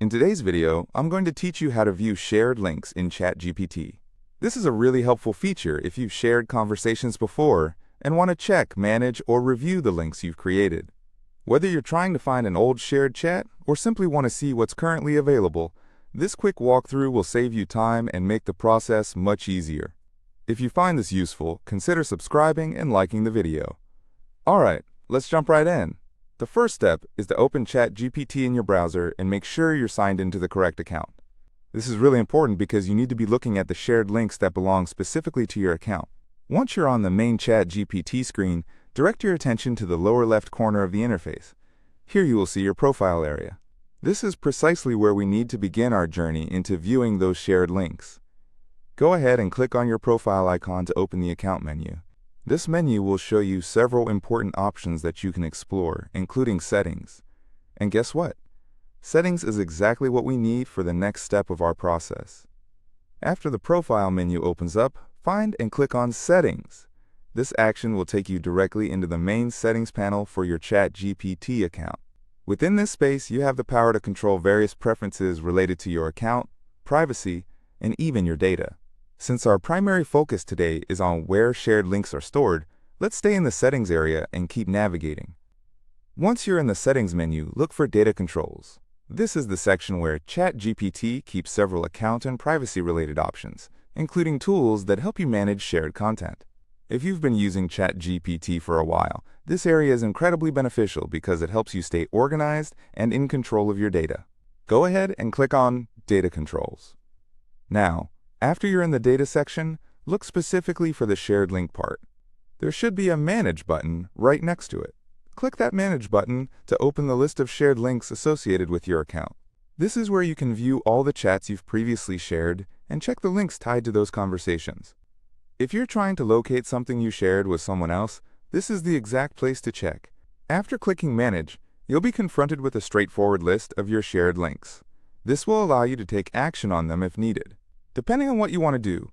In today's video, I'm going to teach you how to view shared links in ChatGPT. This is a really helpful feature if you've shared conversations before and want to check, manage, or review the links you've created. Whether you're trying to find an old shared chat or simply want to see what's currently available, this quick walkthrough will save you time and make the process much easier. If you find this useful, consider subscribing and liking the video. Alright, let's jump right in. The first step is to open ChatGPT in your browser and make sure you're signed into the correct account. This is really important because you need to be looking at the shared links that belong specifically to your account. Once you're on the main ChatGPT screen, direct your attention to the lower left corner of the interface. Here you will see your profile area. This is precisely where we need to begin our journey into viewing those shared links. Go ahead and click on your profile icon to open the account menu. This menu will show you several important options that you can explore, including settings. And guess what? Settings is exactly what we need for the next step of our process. After the profile menu opens up, find and click on Settings. This action will take you directly into the main settings panel for your ChatGPT account. Within this space, you have the power to control various preferences related to your account, privacy, and even your data. Since our primary focus today is on where shared links are stored, let's stay in the settings area and keep navigating. Once you're in the settings menu, look for Data Controls. This is the section where ChatGPT keeps several account and privacy-related options, including tools that help you manage shared content. If you've been using ChatGPT for a while, this area is incredibly beneficial because it helps you stay organized and in control of your data. Go ahead and click on Data Controls. Now, after you're in the Data section, look specifically for the shared link part. There should be a Manage button right next to it. Click that Manage button to open the list of shared links associated with your account. This is where you can view all the chats you've previously shared and check the links tied to those conversations. If you're trying to locate something you shared with someone else, this is the exact place to check. After clicking Manage, you'll be confronted with a straightforward list of your shared links. This will allow you to take action on them if needed. Depending on what you want to do,